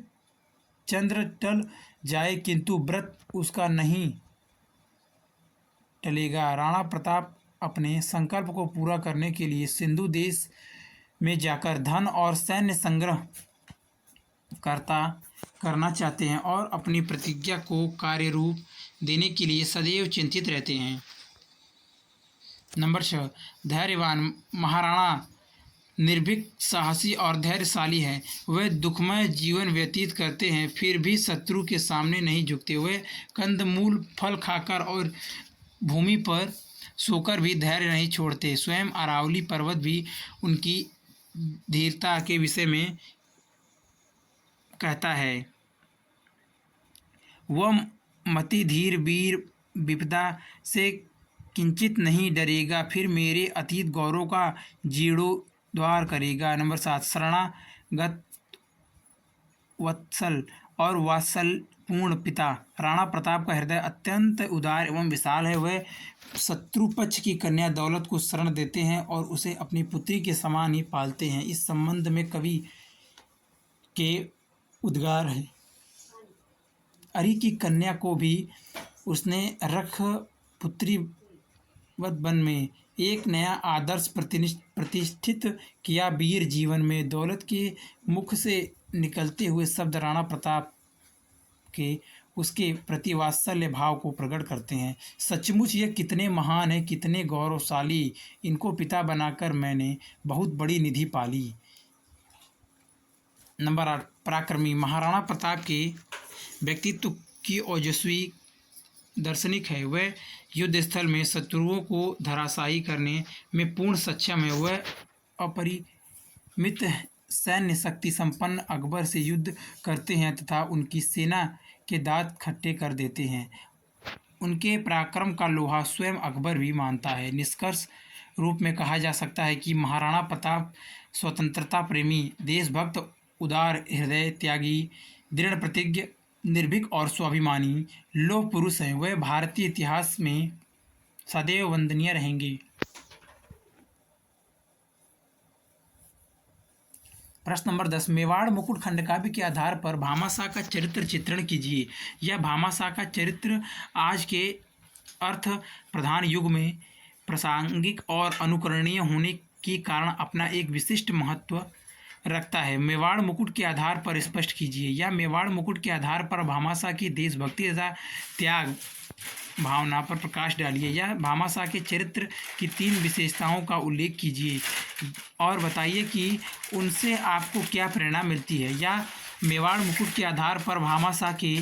चंद्र टल जाए किंतु व्रत उसका नहीं टलेगा। राणा प्रताप अपने संकल्प को पूरा करने के लिए सिंधु देश में जाकर धन और सैन्य संग्रह करना चाहते हैं और अपनी प्रतिज्ञा को कार्य रूप देने के लिए सदैव चिंतित रहते हैं। नंबर 6, धैर्यवान। महाराणा निर्भीक, साहसी और धैर्यशाली है। वे दुखमय जीवन व्यतीत करते हैं, फिर भी शत्रु के सामने नहीं झुकते। वे कंदमूल फल खाकर और भूमि पर सोकर भी धैर्य नहीं छोड़ते। स्वयं अरावली पर्वत भी उनकी धीरता के विषय में कहता है, वह मति धीर वीर विपदा से किंचित नहीं डरेगा, फिर मेरे अतीत गौरव का जीर्णोद्धार करेगा। नंबर 7, शरणागत वत्सल और वात्सल्यपूर्ण पिता। राणा प्रताप का हृदय अत्यंत उदार एवं विशाल है। वह शत्रु पक्ष की कन्या दौलत को शरण देते हैं और उसे अपनी पुत्री के समान ही पालते हैं। इस संबंध में कवि के उद्गार है, अरि की कन्या को भी उसने रख पुत्री वत वन में, एक नया आदर्श प्रतिष्ठित किया वीर जीवन में। दौलत के मुख से निकलते हुए शब्द राणा प्रताप के उसके प्रति वात्सल्य भाव को प्रकट करते हैं। सचमुच ये कितने महान हैं, कितने गौरवशाली। इनको पिता बनाकर मैंने बहुत बड़ी निधि पाली। नंबर 8, पराक्रमी। महाराणा प्रताप के व्यक्तित्व की ओजस्वी दार्शनिक है। वह युद्ध स्थल में शत्रुओं को धराशायी करने में पूर्ण सक्षम है। वह अपरिमित सैन्य शक्ति संपन्न अकबर से युद्ध करते हैं तथा उनकी सेना के दांत खट्टे कर देते हैं। उनके पराक्रम का लोहा स्वयं अकबर भी मानता है। निष्कर्ष रूप में कहा जा सकता है कि महाराणा प्रताप स्वतंत्रता प्रेमी, देशभक्त, उदार हृदय, त्यागी, दृढ़ प्रतिज्ञ, निर्भीक और स्वाभिमानी लौह पुरुष हैं। वह भारतीय इतिहास में सदैव वंदनीय रहेंगे। प्रश्न नंबर 10, मेवाड़ मुकुट खंड काव्य के आधार पर भामाशाह का चरित्र चित्रण कीजिए। यह भामाशाह का चरित्र आज के अर्थ प्रधान युग में प्रासंगिक और अनुकरणीय होने के कारण अपना एक विशिष्ट महत्व रखता है। मेवाड़ मुकुट के आधार पर स्पष्ट कीजिए। यह मेवाड़ मुकुट के आधार पर भामाशाह की देशभक्ति तथा त्याग भावना पर प्रकाश डालिए। यह भामाशाह के चरित्र की 3 विशेषताओं का उल्लेख कीजिए और बताइए कि उनसे आपको क्या प्रेरणा मिलती है। या मेवाड़ मुकुट के आधार पर भामाशाह के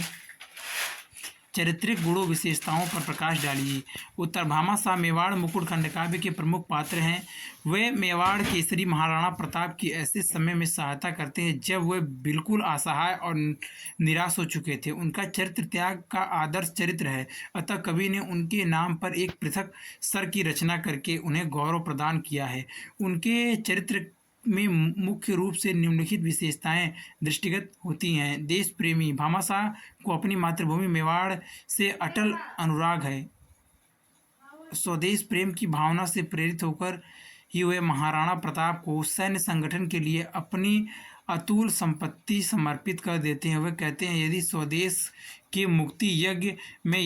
चारित्रिक गुणों विशेषताओं पर प्रकाश डालिए। उत्तर, भामाशाह मेवाड़ मुकुट खंडकाव्य के प्रमुख पात्र हैं। वे मेवाड़ केसरी महाराणा प्रताप की ऐसे समय में सहायता करते हैं जब वे बिल्कुल असहाय और निराश हो चुके थे। उनका चरित्र त्याग का आदर्श चरित्र है, अतः कवि ने उनके नाम पर एक पृथक सर की रचना करके उन्हें गौरव प्रदान किया है। उनके चरित्र में मुख्य रूप से निम्नलिखित विशेषताएं दृष्टिगत होती हैं। देश प्रेमी, भामाशाह को अपनी मातृभूमि मेवाड़ से अटल अनुराग है। स्वदेश प्रेम की भावना से प्रेरित होकर ही वे महाराणा प्रताप को सैन्य संगठन के लिए अपनी अतुल संपत्ति समर्पित कर देते हैं। वे कहते हैं, यदि स्वदेश के मुक्ति यज्ञ में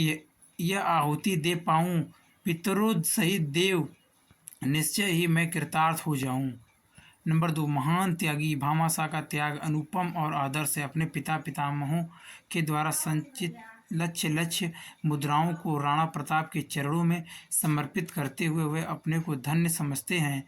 यह आहुति दे पाऊं पितरों सहित देव, निश्चय ही मैं कृतार्थ हो जाऊं। नंबर 2, महान त्यागी, भामाशाह का त्याग अनुपम और आदर्श है। अपने पिता पितामहों के द्वारा संचित लक्ष्य मुद्राओं को राणा प्रताप के चरणों में समर्पित करते हुए वे अपने को धन्य समझते हैं।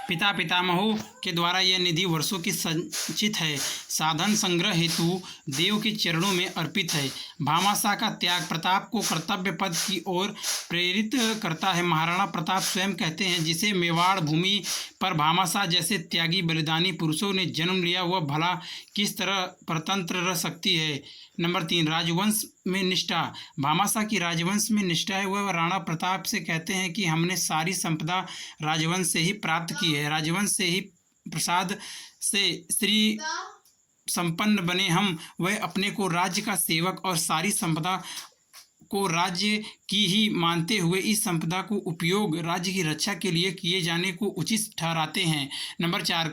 पिता पितामहों के द्वारा यह निधि वर्षों की संचित है, साधन संग्रह हेतु देव के चरणों में अर्पित है। भामाशाह का त्याग प्रताप को कर्तव्य पद की ओर प्रेरित करता है। महाराणा प्रताप स्वयं कहते हैं, जिसे मेवाड़ भूमि पर भामाशाह जैसे त्यागी बलिदानी पुरुषों ने जन्म लिया, वह भला किस तरह परतंत्र रह सकती है। नंबर 3, राजवंश में निष्ठा, भामाशाह की राजवंश में निष्ठा है। वह राणा प्रताप से कहते हैं कि हमने सारी संपदा राजवंश से ही प्राप्त की है, राजवंश से ही प्रसाद से श्री संपन्न बने हम। वह अपने को राज्य का सेवक और सारी संपदा को राज्य की ही मानते हुए इस संपदा को उपयोग राज्य की रक्षा के लिए किए जाने को उचित ठहराते हैं। नंबर 4,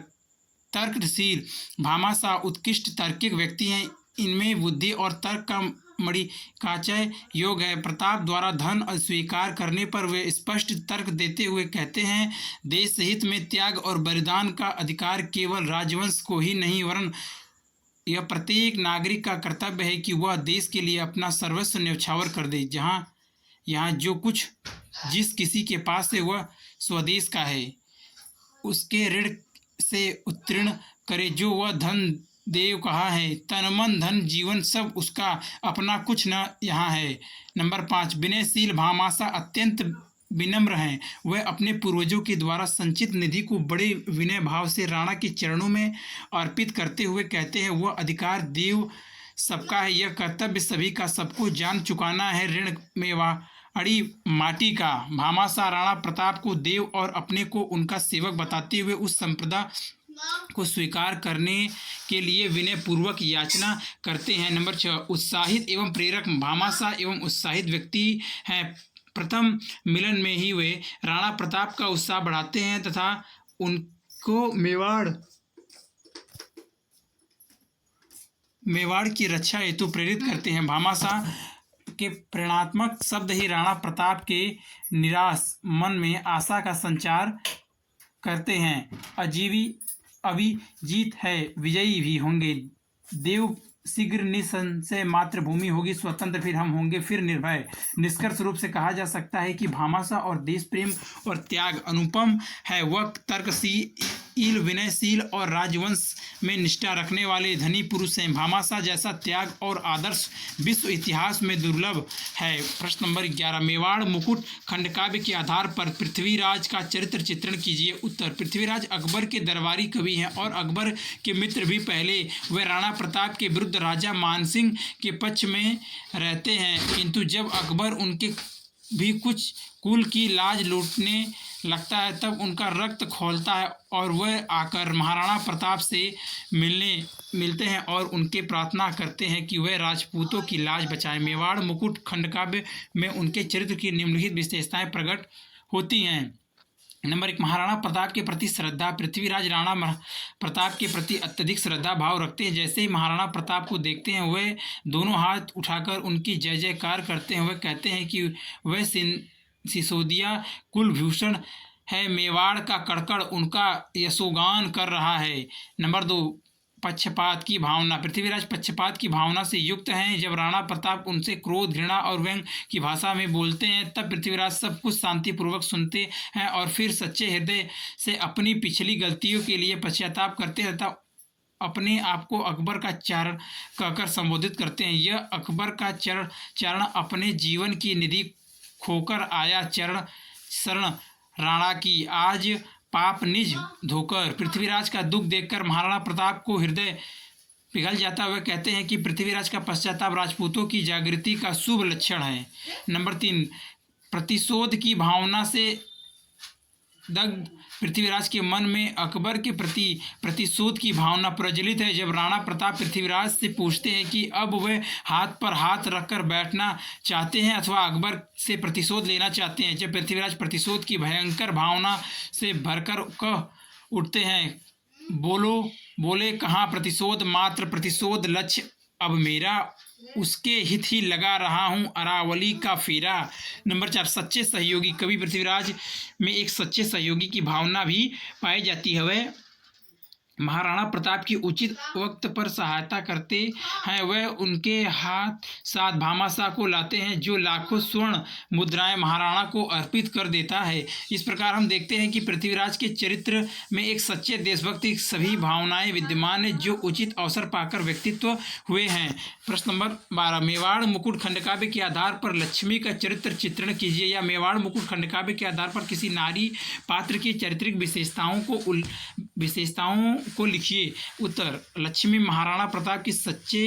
तर्कशील, भामाशाह उत्कृष्ट तार्किक व्यक्ति हैं। इनमें बुद्धि और तर्क का मणिकाचय योग है। प्रताप द्वारा धन अस्वीकार करने पर वे स्पष्ट तर्क देते हुए कहते हैं, देश हित में त्याग और बलिदान का अधिकार केवल राजवंश को ही नहीं वरन यह प्रत्येक नागरिक का कर्तव्य है कि वह देश के लिए अपना सर्वस्व न्यौछावर कर दे। यहाँ जो कुछ जिस किसी के पास है वह स्वदेश का है, उसके ऋण से उत्तीर्ण करे। जो वह धन देव कहा है, तन मन धन जीवन सब उसका, अपना कुछ न यहाँ है। नंबर 5, विनयशील, भामाशाह अत्यंत विनम्र हैं। वह अपने पूर्वजों के द्वारा संचित निधि को बड़े विनय भाव से राणा के चरणों में अर्पित करते हुए कहते हैं, वह अधिकार देव सबका है, यह कर्तव्य सभी का, सबको जान चुकाना है ऋण मेवाड़ी माटी का। भामाशाह राणा प्रताप को देव और अपने को उनका सेवक बताते हुए उस संप्रदा को स्वीकार करने के लिए विनय पूर्वक याचना करते हैं। नंबर 6, उत्साहित एवं प्रेरक, भामाशाह एवं उत्साहित व्यक्ति हैं। प्रथम मिलन में ही वे राणा प्रताप का उत्साह बढ़ाते हैं तथा उनको मेवाड़ की रक्षा हेतु प्रेरित करते हैं। भामाशाह के प्रेरणात्मक शब्द ही राणा प्रताप के निराश मन में आशा का संचार करते हैं। अभिजीत है, विजयी भी होंगे। देव शीघ्र निसंशय मातृभूमि होगी स्वतंत्र, फिर हम होंगे फिर निर्भय। निष्कर्ष रूप से कहा जा सकता है कि भामाशाह और देश प्रेम और त्याग अनुपम है। वह तर्कशील, विनयशील और राजवंश में निष्ठा रखने वाले धनी पुरुष हैं। भामाशाह जैसा त्याग और आदर्श विश्व इतिहास में दुर्लभ है। प्रश्न नंबर 11, मेवाड़ मुकुट खंडकाव्य के आधार पर पृथ्वीराज का चरित्र चित्रण कीजिए। उत्तर, पृथ्वीराज अकबर के दरबारी कवि हैं और अकबर के मित्र भी। पहले वे राणा प्रताप के विरुद्ध राजा मानसिंह के पक्ष में रहते हैं, किंतु जब अकबर उनके भी कुछ कुल की लाज लूटने लगता है तब उनका रक्त खौलता है और वह आकर महाराणा प्रताप से मिलते हैं और उनके प्रार्थना करते हैं कि वह राजपूतों की लाज बचाएं। मेवाड़ मुकुट खंडकाव्य में उनके चरित्र की निम्नलिखित विशेषताएं प्रकट होती हैं। नंबर 1, महाराणा प्रताप के प्रति श्रद्धा। पृथ्वीराज राणा प्रताप के प्रति अत्यधिक श्रद्धा भाव रखते हैं। जैसे ही महाराणा प्रताप को देखते हैं वे दोनों हाथ उठाकर उनकी जय जयकार करते हैं। वह कहते हैं कि वह सिसोदिया कुलभूषण है, मेवाड़ का कड़कड़ उनका यशोगान कर रहा है। नंबर 2, पक्षपात की भावना। पृथ्वीराज पक्षपात की भावना से युक्त हैं। जब राणा प्रताप उनसे क्रोध, घृणा और व्यंग की भाषा में बोलते हैं तब पृथ्वीराज सब कुछ शांतिपूर्वक सुनते हैं और फिर सच्चे हृदय से अपनी पिछली गलतियों के लिए पश्चाताप करते हैं तथा अपने आप को अकबर का चरण कहकर संबोधित करते हैं। यह अकबर का चरण अपने जीवन की निधि खोकर आया चरण शरण राणा की आज पाप निज धोकर। पृथ्वीराज का दुख देखकर महाराणा प्रताप को हृदय पिघल जाता हुआ कहते हैं कि पृथ्वीराज का पश्चाताप राजपूतों की जागृति का शुभ लक्षण है। नंबर 3, प्रतिशोध की भावना से दग्ध पृथ्वीराज के मन में अकबर के प्रति प्रतिशोध की भावना प्रज्वलित है। जब राणा प्रताप पृथ्वीराज से पूछते हैं कि अब वह हाथ पर हाथ रखकर बैठना चाहते हैं अथवा अकबर से प्रतिशोध लेना चाहते हैं, जब पृथ्वीराज प्रतिशोध की भयंकर भावना से भरकर कह उठते हैं, बोले कहाँ प्रतिशोध, मात्र प्रतिशोध लक्ष्य अब मेरा, उसके हित ही लगा रहा हूँ अरावली का फेरा। नंबर 4, सच्चे सहयोगी। कवि पृथ्वीराज में एक सच्चे सहयोगी की भावना भी पाई जाती है। वह महाराणा प्रताप की उचित वक्त पर सहायता करते हैं। वह उनके हाथ साथ भामाशाह को लाते हैं जो लाखों स्वर्ण मुद्राएं महाराणा को अर्पित कर देता है। इस प्रकार हम देखते हैं कि पृथ्वीराज के चरित्र में एक सच्चे देशभक्त की सभी भावनाएं विद्यमान है जो उचित अवसर पाकर व्यक्तित्व हुए हैं। प्रश्न नंबर 12, मेवाड़ मुकुट खंडकाव्य के आधार पर लक्ष्मी का चरित्र चित्रण कीजिए, या मेवाड़ मुकुट खंडकाव्य के आधार पर किसी नारी पात्र की चारित्रिक विशेषताओं को लिखिए। उत्तर, लक्ष्मी महाराणा प्रताप की सच्चे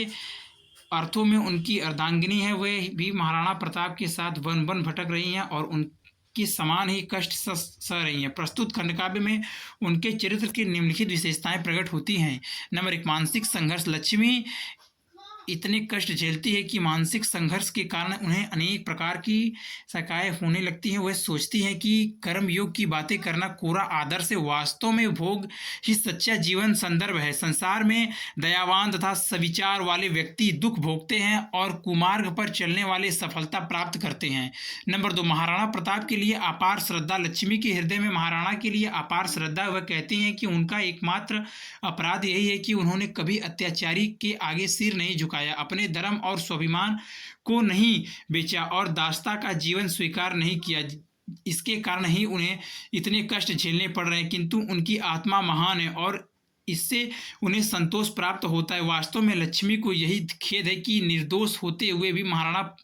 अर्थों में उनकी अर्धांगिनी है। वह भी महाराणा प्रताप के साथ वन वन भटक रही हैं और उनकी समान ही कष्ट सह रही हैं। प्रस्तुत खंडकाव्य में उनके चरित्र की निम्नलिखित विशेषताएं प्रकट होती हैं। नंबर 1, मानसिक संघर्ष। लक्ष्मी इतने कष्ट झेलती है कि मानसिक संघर्ष के कारण उन्हें अनेक प्रकार की शकाएं होने लगती हैं। वह सोचती हैं कि कर्म योग की बातें करना कोरा आदर्श है, वास्तव में भोग ही सच्चा जीवन संदर्भ है। संसार में दयावान तथा सविचार वाले व्यक्ति दुख भोगते हैं और कुमार्ग पर चलने वाले सफलता प्राप्त करते हैं। नंबर 2, महाराणा प्रताप के लिए अपार श्रद्धा। लक्ष्मी के हृदय में महाराणा के लिए अपार श्रद्धा। वह कहती हैं कि उनका एकमात्र अपराध यही है कि उन्होंने कभी अत्याचारी के आगे सिर नहीं झुकाया, अपने धर्म और स्वाभिमान को नहीं बेचा और दासता का जीवन स्वीकार नहीं किया। इसके कारण ही उन्हें इतने कष्ट झेलने पड़ रहे हैं, किंतु उनकी आत्मा महान है और इससे उन्हें संतोष प्राप्त होता है। वास्तव में लक्ष्मी को यही खेद है कि निर्दोष होते हुए भी महाराणा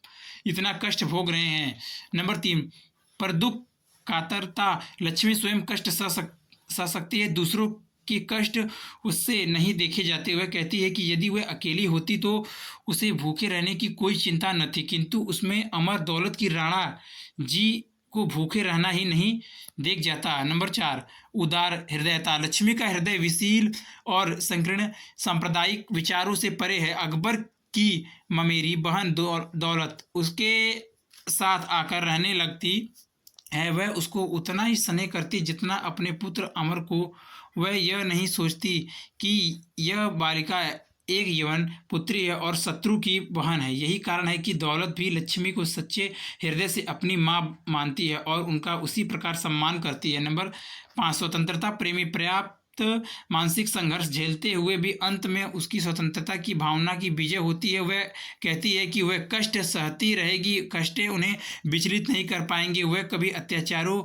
इतना कष्ट भोग रहे हैं। नंबर 3, पर दुख कातरता। लक्ष्मी स्वयं कष्ट सह सकती है, दूसरों कि कष्ट उससे नहीं देखे जाते। वह कहती है कि यदि वह अकेली होती तो उसे भूखे रहने की कोई चिंता न थी, किंतु उसमें अमर दौलत की राणा जी को भूखे रहना ही नहीं देख जाता। नंबर 4, उदार हृदयता। लक्ष्मी का हृदय विशील और संकीर्ण सांप्रदायिक विचारों से परे है। अकबर की ममेरी बहन दौलत उसके साथ आकर रहने लगती है, वह उसको उतना ही स्नेह करती जितना अपने पुत्र अमर को। वह यह नहीं सोचती कि यह बालिका एक यवन पुत्री है और शत्रु की बहन है। यही कारण है कि दौलत भी लक्ष्मी को सच्चे हृदय से अपनी माँ मानती है और उनका उसी प्रकार सम्मान करती है। नंबर 5, स्वतंत्रता प्रेमी। पर्याप्त मानसिक संघर्ष झेलते हुए भी अंत में उसकी स्वतंत्रता की भावना की विजय होती है। वह कहती है कि वह कष्ट सहती रहेगी, कष्टें उन्हें विचलित नहीं कर पाएंगे, वह कभी अत्याचारों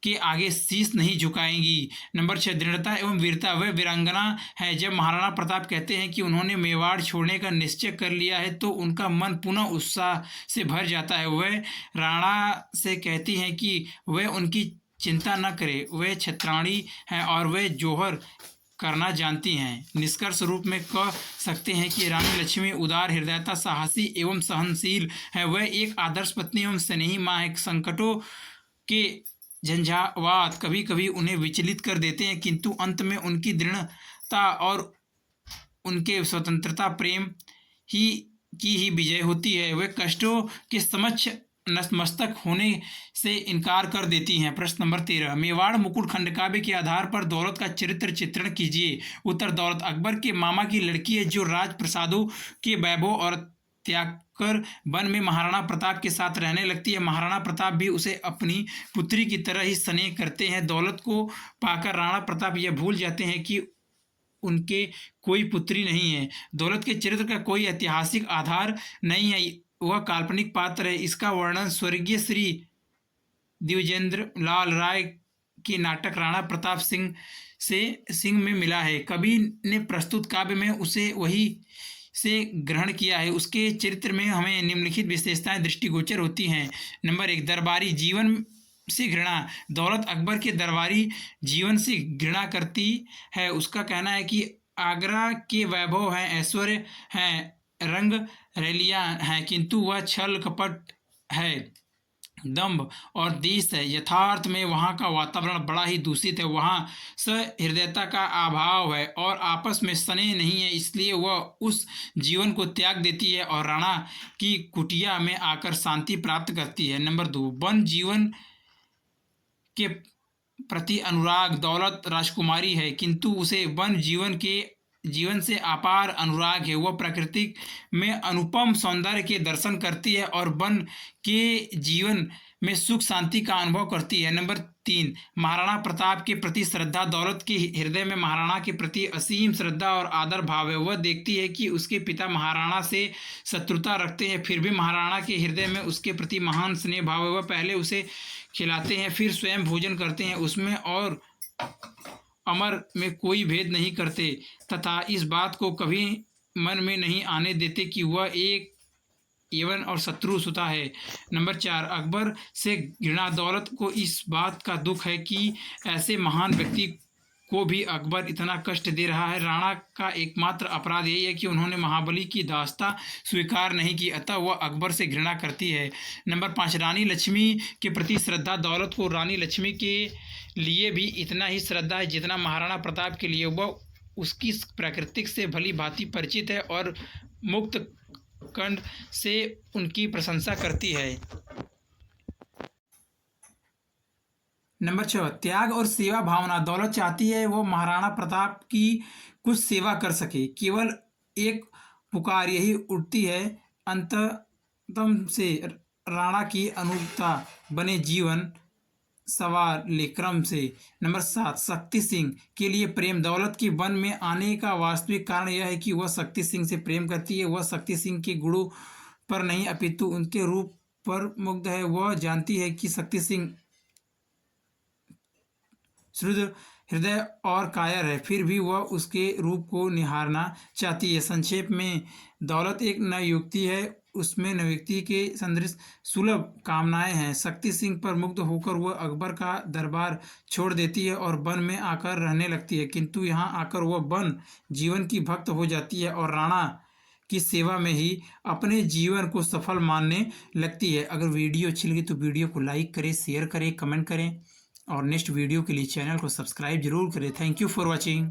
के आगे शीश नहीं झुकाएंगी। नंबर 6, दृढ़ता एवं वीरता। वह वीरांगना है। जब महाराणा प्रताप कहते हैं कि उन्होंने मेवाड़ छोड़ने का निश्चय कर लिया है तो उनका मन पुनः उत्साह से भर जाता है। वह राणा से कहती हैं कि वह उनकी चिंता न करे, वह क्षत्राणी हैं और वह जौहर करना जानती हैं। निष्कर्ष रूप में कह सकते हैं कि रानी लक्ष्मी उदार हृदयता, साहसी एवं सहनशील है। वह एक आदर्श पत्नी एवं स्नेही माँ है। संकटों के झंझावात कभी कभी उन्हें विचलित कर देते हैं, किंतु अंत में उनकी दृढ़ता और उनके स्वतंत्रता प्रेम की ही विजय होती है। वे कष्टों के समक्ष नतमस्तक होने से इनकार कर देती हैं। प्रश्न नंबर 13, मेवाड़ मुकुट खंडकाव्य के आधार पर दौलत का चरित्र चित्रण कीजिए। उत्तर, दौलत अकबर के मामा की लड़की है जो राजप्रसादों के वैभव और त्याग कर वन में महाराणा प्रताप के साथ रहने लगती है। महाराणा प्रताप भी उसे अपनी पुत्री की तरह ही स्नेह करते हैं। दौलत को पाकर राणा प्रताप यह भूल जाते हैं कि उनके कोई पुत्री नहीं है। दौलत के चरित्र का कोई ऐतिहासिक आधार नहीं है, वह काल्पनिक पात्र है। इसका वर्णन स्वर्गीय श्री द्विजेंद्र लाल राय के नाटक राणा प्रताप सिंह में मिला है। कवि ने प्रस्तुत काव्य में उसे वही से ग्रहण किया है। उसके चरित्र में हमें निम्नलिखित विशेषताएं दृष्टिगोचर होती हैं। नंबर 1, दरबारी जीवन से घृणा। दौलत अकबर के दरबारी जीवन से घृणा करती है। उसका कहना है कि आगरा के वैभव हैं, ऐश्वर्य हैं, रंग रैलियां हैं, किंतु वह छल कपट है, दंभ और देश है। यथार्थ में वहाँ का वातावरण बड़ा ही दूषित है। वहाँ सहृदयता का अभाव है और आपस में स्नेह नहीं है, इसलिए वह उस जीवन को त्याग देती है और राणा की कुटिया में आकर शांति प्राप्त करती है। नंबर 2, वन जीवन के प्रति अनुराग। दौलत राजकुमारी है, किंतु उसे वन जीवन से अपार अनुराग है। वह प्रकृति में अनुपम सौंदर्य के दर्शन करती है और वन के जीवन में सुख शांति का अनुभव करती है। नंबर 3, महाराणा प्रताप के प्रति श्रद्धा। दौलत के हृदय में महाराणा के प्रति असीम श्रद्धा और आदर भाव है। वह देखती है कि उसके पिता महाराणा से शत्रुता रखते हैं, फिर भी महाराणा के हृदय में उसके प्रति महान स्नेह भाव है। वह पहले उसे खिलाते हैं, फिर स्वयं भोजन करते हैं। उसमें और अमर में कोई भेद नहीं करते तथा इस बात को कभी मन में नहीं आने देते कि वह एक यवन और शत्रु सुता है। नंबर 4, अकबर से घृणा। दौलत को इस बात का दुख है कि ऐसे महान व्यक्ति को भी अकबर इतना कष्ट दे रहा है। राणा का एकमात्र अपराध यही है कि उन्होंने महाबली की दास्ता स्वीकार नहीं की, अतः वह अकबर से घृणा करती है। नंबर 5, रानी लक्ष्मी के प्रति श्रद्धा। दौलत को रानी लक्ष्मी के लिए भी इतना ही श्रद्धा है जितना महाराणा प्रताप के लिए। वह उसकी प्रकृति से भली भांति परिचित है और मुक्त कंठ से उनकी प्रशंसा करती है। नंबर 6, त्याग और सेवा भावना। दौलत चाहती है वो महाराणा प्रताप की कुछ सेवा कर सके, केवल एक पुकार यही उठती है अंततम से राणा की अनुगता बने जीवन सवार ले क्रम से। नंबर 7, शक्ति सिंह के लिए प्रेम। दौलत के वन में आने का वास्तविक कारण यह है कि वह शक्ति सिंह से प्रेम करती है। वह शक्ति सिंह के गुणों पर नहीं अपितु उनके रूप पर मुग्ध है। वह जानती है कि शक्ति सिंह शुद्ध हृदय और कायर है, फिर भी वह उसके रूप को निहारना चाहती है। संक्षेप में दौलत एक नवयुवती है, उसमें नवयुवती के सदृश सुलभ कामनाएं हैं। शक्ति सिंह पर मुग्ध होकर वह अकबर का दरबार छोड़ देती है और वन में आकर रहने लगती है, किंतु यहाँ आकर वह वन जीवन की भक्त हो जाती है और राणा की सेवा में ही अपने जीवन को सफल मानने लगती है। अगर वीडियो अच्छी लगी तो वीडियो को लाइक करें, शेयर करें, कमेंट करें और नेक्स्ट वीडियो के लिए चैनल को सब्सक्राइब जरूर करें। Thank you for watching.